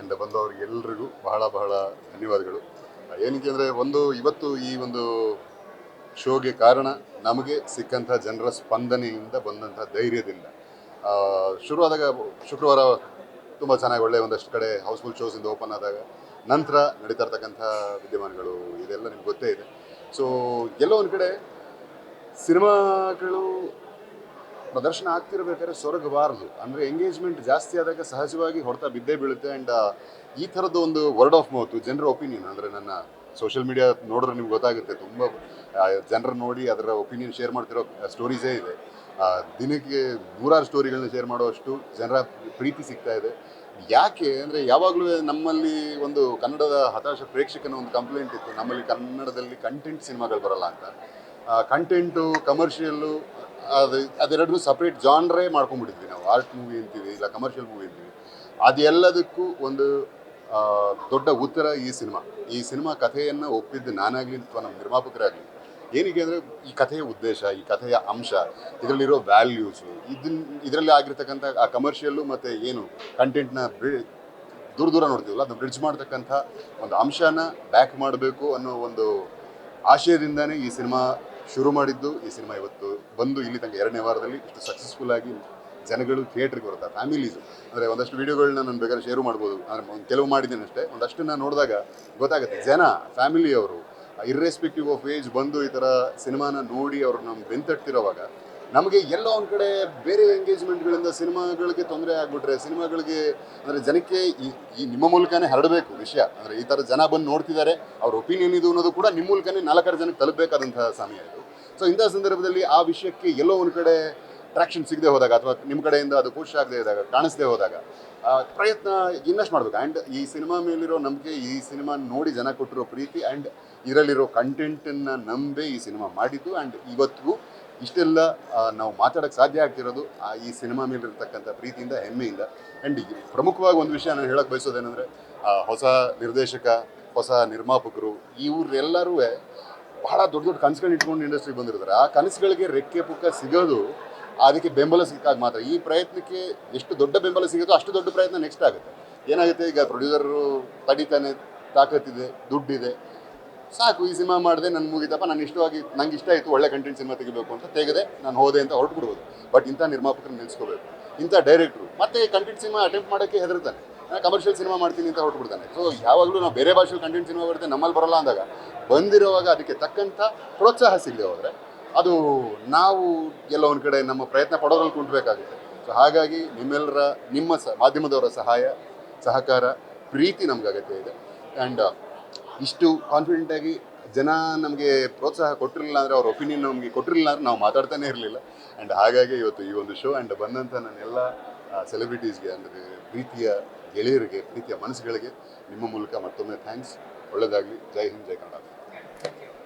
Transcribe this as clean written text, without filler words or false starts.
And ಬಂದವ್ರಿಗೆ ಎಲ್ರಿಗೂ ಬಹಳ ಬಹಳ ಧನ್ಯವಾದಗಳು. ಏನಕ್ಕೆ ಅಂದರೆ ಇವತ್ತು ಈ ಒಂದು ಶೋಗೆ ಕಾರಣ ನಮಗೆ ಸಿಕ್ಕಂಥ ಜನರ ಸ್ಪಂದನೆಯಿಂದ ಬಂದಂಥ ಧೈರ್ಯದಿಂದ. ಶುರುವಾದಾಗ ಶುಕ್ರವಾರ ತುಂಬ ಚೆನ್ನಾಗಿ ಒಳ್ಳೆಯ ಒಂದಷ್ಟು ಕಡೆ ಹೌಸ್ಫುಲ್ ಶೋಸಿಂದ ಓಪನ್ ಆದಾಗ ನಂತರ ನಡೀತಾ ಇರ್ತಕ್ಕಂಥ ವಿದ್ಯಮಾನಗಳು ಇದೆಲ್ಲ ನಿಮ್ಗೆ ಗೊತ್ತೇ ಇದೆ. ಸೊ ಎಲ್ಲೋ ಒಂದು ಕಡೆ ಸಿನಿಮಾಗಳು ಪ್ರದರ್ಶನ ಆಗ್ತಿರ್ಬೇಕಾದ್ರೆ ಸೊರಗಬಾರದು, ಅಂದರೆ ಎಂಗೇಜ್ಮೆಂಟ್ ಜಾಸ್ತಿ ಆದಾಗ ಸಹಜವಾಗಿ ಹೊಡೆತ ಬಿದ್ದೇ ಬೀಳುತ್ತೆ. ಆ್ಯಂಡ್ ಈ ಥರದ್ದು ಒಂದು ವರ್ಡ್ ಆಫ್ ಮೌತ್, ಜನರ ಒಪಿನಿಯನ್, ಅಂದರೆ ನನ್ನ ಸೋಷಿಯಲ್ ಮೀಡಿಯಾ ನೋಡಿದ್ರೆ ನಿಮ್ಗೆ ಗೊತ್ತಾಗುತ್ತೆ, ತುಂಬ ಜನರು ನೋಡಿ ಅದರ ಒಪಿನಿಯನ್ ಶೇರ್ ಮಾಡ್ತಿರೋ ಸ್ಟೋರೀಸೇ ಇದೆ. ದಿನಕ್ಕೆ 100 ಸ್ಟೋರಿಗಳನ್ನ ಶೇರ್ ಮಾಡುವಷ್ಟು ಜನರ ಪ್ರೀತಿ ಸಿಗ್ತಾ ಇದೆ. ಯಾಕೆ ಅಂದರೆ ಯಾವಾಗಲೂ ನಮ್ಮಲ್ಲಿ ಒಂದು ಕನ್ನಡದ ಹತಾಶ ಪ್ರೇಕ್ಷಕನ ಒಂದು ಕಂಪ್ಲೇಂಟ್ ಇತ್ತು, ನಮ್ಮಲ್ಲಿ ಕನ್ನಡದಲ್ಲಿ ಕಂಟೆಂಟ್ ಸಿನಿಮಾಗಳು ಬರಲ್ಲ ಅಂತ. ಕಂಟೆಂಟು ಕಮರ್ಷಿಯಲ್ಲು ಅದೆರಡನ್ನೂ ಸಪ್ರೇಟ್ ಜಾನ್ರೇ ಮಾಡ್ಕೊಂಡ್ಬಿಟ್ಟಿದ್ವಿ ನಾವು. ಆರ್ಟ್ ಮೂವಿ ಅಂತೀವಿ, ಇಲ್ಲ ಕಮರ್ಷಿಯಲ್ ಮೂವಿ ಅಂತೀವಿ. ಅದೆಲ್ಲದಕ್ಕೂ ಒಂದು ದೊಡ್ಡ ಉತ್ತರ ಈ ಸಿನಿಮಾ ಕಥೆಯನ್ನು ಒಪ್ಪಿದ್ದು ನಾನಾಗಲಿ ಅಥವಾ ನಮ್ಮ ನಿರ್ಮಾಪಕರಾಗಲಿ. ಏನಕ್ಕೆ ಅಂದರೆ ಈ ಕಥೆಯ ಉದ್ದೇಶ, ಈ ಕಥೆಯ ಅಂಶ, ಇದರಲ್ಲಿರೋ ವ್ಯಾಲ್ಯೂಸು, ಇದರಲ್ಲಿ ಆಗಿರ್ತಕ್ಕಂಥ ಆ ಕಮರ್ಷಿಯಲ್ಲು ಮತ್ತು ಏನು ಕಂಟೆಂಟ್ನ ದೂರ ನೋಡ್ತೀವಲ್ಲ, ಅದನ್ನ ಬ್ರಿಡ್ಜ್ ಮಾಡ್ತಕ್ಕಂಥ ಒಂದು ಅಂಶನ ಬ್ಯಾಕ್ ಮಾಡಬೇಕು ಅನ್ನೋ ಒಂದು ಆಶಯದಿಂದನೇ ಈ ಸಿನಿಮಾ ಶುರು ಮಾಡಿದ್ದು. ಈ ಸಿನಿಮಾ ಇವತ್ತು ಬಂದು ಇಲ್ಲಿ ತನಕ 2ನೇ ವಾರದಲ್ಲಿ ಇಷ್ಟು ಸಕ್ಸಸ್ಫುಲ್ ಆಗಿ ಜನಗಳು ಥಿಯೇಟ್ರಿಗೆ ಬರ್ತಾರೆ, ಫ್ಯಾಮಿಲೀಸು. ಅಂದರೆ ಒಂದಷ್ಟು ವೀಡಿಯೋಗಳನ್ನ ನಾನು ಬೇಕಾದ್ರೆ ಶೇರು ಮಾಡ್ಬೋದು, ಅಂದರೆ ಕೆಲವು ಮಾಡಿದ್ದೀನಿ ಅಷ್ಟೇ. ಒಂದಷ್ಟನ್ನು ನೋಡಿದಾಗ ಗೊತ್ತಾಗುತ್ತೆ, ಜನ ಫ್ಯಾಮಿಲಿಯವರು ಇರ್ರೆಸ್ಪೆಕ್ಟಿವ್ ಆಫ್ ಏಜ್ ಬಂದು ಈ ಥರ ಸಿನಿಮಾನ ನೋಡಿ ಅವರು ನಮ್ಗೆ ಬೆಂತಟ್ತಿರೋವಾಗ ನಮಗೆ ಎಲ್ಲೋ ಒಂದು ಕಡೆ ಬೇರೆ ಎಂಗೇಜ್ಮೆಂಟ್ಗಳಿಂದ ಸಿನಿಮಾಗಳಿಗೆ ತೊಂದರೆ ಆಗಿಬಿಟ್ರೆ, ಸಿನಿಮಾಗಳಿಗೆ ಅಂದರೆ ಜನಕ್ಕೆ ಈ ನಿಮ್ಮ ಮೂಲಕನೇ ಹರಡಬೇಕು ವಿಷಯ. ಅಂದರೆ ಈ ಥರ ಜನ ಬಂದು ನೋಡ್ತಿದ್ದಾರೆ, ಅವ್ರ ಒಪಿನಿಯನ್ ಇದು ಅನ್ನೋದು ಕೂಡ ನಿಮ್ಮ ಮೂಲಕನೇ 4 ಜನಕ್ಕೆ ತಲುಪಬೇಕಾದಂತಹ ಸಮಯ ಇದು. ಸೊ ಇಂಥ ಸಂದರ್ಭದಲ್ಲಿ ಆ ವಿಷಯಕ್ಕೆ ಎಲ್ಲೋ ಒಂದು ಕಡೆ ಟ್ರ್ಯಾಕ್ಷನ್ ಸಿಗದೆ ಹೋದಾಗ, ಅಥವಾ ನಿಮ್ಮ ಕಡೆಯಿಂದ ಅದು ಪುಷ್ ಆಗದೆ ಇದ್ದಾಗ, ಕಾಣಿಸದೆ ಹೋದಾಗ ಪ್ರಯತ್ನ ಇನ್ನಷ್ಟು ಮಾಡಬೇಕು. ಆ್ಯಂಡ್ ಈ ಸಿನಿಮಾ ಮೇಲಿರೋ ನಂಬಿಕೆ, ಈ ಸಿನಿಮಾ ನೋಡಿ ಜನ ಕೊಟ್ಟಿರೋ ಪ್ರೀತಿ, ಆ್ಯಂಡ್ ಇದರಲ್ಲಿರೋ ಕಂಟೆಂಟನ್ನು ನಂಬಿ ಈ ಸಿನಿಮಾ ಮಾಡಿದ್ದು. ಆ್ಯಂಡ್ ಇವತ್ತು ಇಷ್ಟೆಲ್ಲ ನಾವು ಮಾತಾಡೋಕ್ಕೆ ಸಾಧ್ಯ ಆಗ್ತಿರೋದು ಈ ಸಿನಿಮಾ ಮೇಲಿರ್ತಕ್ಕಂಥ ಪ್ರೀತಿಯಿಂದ, ಹೆಮ್ಮೆಯಿಂದ. ಆ್ಯಂಡ್ ಪ್ರಮುಖವಾಗಿ ಒಂದು ವಿಷಯ ನಾನು ಹೇಳೋಕ್ಕೆ ಬಯಸೋದೇನೆಂದರೆ, ಹೊಸ ನಿರ್ದೇಶಕ, ಹೊಸ ನಿರ್ಮಾಪಕರು ಇವರೆಲ್ಲರೂ ಬಹಳ ದೊಡ್ಡ ಕನಸುಗಳನ್ನ ಇಟ್ಕೊಂಡು ಇಂಡಸ್ಟ್ರಿಗೆ ಬಂದಿರ್ತಾರೆ. ಆ ಕನಸುಗಳಿಗೆ ರೆಕ್ಕೆ ಪುಕ್ಕ ಸಿಗೋದು, ಅದಕ್ಕೆ ಬೆಂಬಲ ಸಿಕ್ಕಾಗ ಮಾತ್ರ. ಈ ಪ್ರಯತ್ನಕ್ಕೆ ಎಷ್ಟು ದೊಡ್ಡ ಬೆಂಬಲ ಸಿಗುತ್ತೋ ಅಷ್ಟು ದೊಡ್ಡ ಪ್ರಯತ್ನ ನೆಕ್ಸ್ಟ್ ಆಗುತ್ತೆ. ಏನಾಗುತ್ತೆ, ಈಗ ಪ್ರೊಡ್ಯೂಸರು ತಡಿತಾನೆ, ತಾಕತ್ತಿದೆ, ದುಡ್ಡಿದೆ, ಸಾಕು ಈ ಸಿನಿಮಾ ಮಾಡಿದೆ, ನನ್ನ ಮುಗಿತಪ್ಪ, ನಂಗೆ ಇಷ್ಟ ಆಯಿತು, ಒಳ್ಳೆ ಕಂಟೆಂಟ್ ಸಿನಿಮಾ ತೆಗಿಬೇಕು ಅಂತ ತೆಗೆದೆ, ನಾನು ಹೋದೆ ಅಂತ ಹೊರಟುಬಿಡ್ಬೋದು. ಬಟ್ ಇಂಥ ನಿರ್ಮಾಪಕರನ್ನ ನಿಲ್ಲಿಸ್ಕೋಬೇಕು. ಇಂಥ ಡೈರೆಕ್ಟ್ರು ಮತ್ತೆ ಕಂಟೆಂಟ್ ಸಿನಿಮಾ ಅಟೆಂಪ್ಟ್ ಮಾಡೋಕ್ಕೆ ಹೆದರ್ತಾನೆ, ನಾನು ಕಮರ್ಷಿಯಲ್ ಸಿನಿಮಾ ಮಾಡ್ತೀನಿ ಅಂತ ಹೊರಟುಬಿಡ್ತಾನೆ. ಸೊ ಯಾವಾಗಲೂ ನಾವು ಬೇರೆ ಭಾಷೆಯಲ್ಲಿ ಕಂಟೆಂಟ್ ಸಿನಿಮಾ ಬರುತ್ತೆ, ನಮ್ಮಲ್ಲಿ ಬರಲ್ಲ ಅಂದಾಗ ಬಂದಿರೋವಾಗ ಅದಕ್ಕೆ ತಕ್ಕಂಥ ಪ್ರೋತ್ಸಾಹ ಸಿಗದೆ ಹೋದರೆ ಅದು ನಾವು ಎಲ್ಲೋ ಒಂದು ಕಡೆ ನಮ್ಮ ಪ್ರಯತ್ನ ಪಡೋದ್ರಲ್ಲಿ ಕುಂಟಬೇಕಾಗುತ್ತೆ. ಸೊ ಹಾಗಾಗಿ ನಿಮ್ಮ ಮಾಧ್ಯಮದವರ ಸಹಕಾರ, ಪ್ರೀತಿ ನಮ್ಗೆ ಅಗತ್ಯ ಇದೆ. ಆ್ಯಂಡ್ ಇಷ್ಟು ಕಾನ್ಫಿಡೆಂಟಾಗಿ ಜನ ನಮಗೆ ಪ್ರೋತ್ಸಾಹ ಕೊಟ್ಟಿರಲಿಲ್ಲ ಅಂದರೆ, ಅವ್ರ ಒಪಿನಿಯನ್ ನಮಗೆ ಕೊಟ್ಟಿರಲಿಲ್ಲ ಅಂದರೆ ನಾವು ಮಾತಾಡ್ತಾನೆ ಇರಲಿಲ್ಲ. ಆ್ಯಂಡ್ ಹಾಗಾಗಿ ಇವತ್ತು ಈ ಒಂದು ಶೋ ಆ್ಯಂಡ್ ಬಂದಂಥ ನನ್ನೆಲ್ಲ ಸೆಲೆಬ್ರಿಟೀಸ್ಗೆ, ಅಂದರೆ ಪ್ರೀತಿಯ ಗೆಳೆಯರಿಗೆ, ಪ್ರೀತಿಯ ಮನಸ್ಸುಗಳಿಗೆ ನಿಮ್ಮ ಮೂಲಕ ಮತ್ತೊಮ್ಮೆ ಥ್ಯಾಂಕ್ಸ್. ಒಳ್ಳೆಯದಾಗಲಿ. ಜೈ ಹಿಂದ್, ಜೈ ಕನ್ನಡ.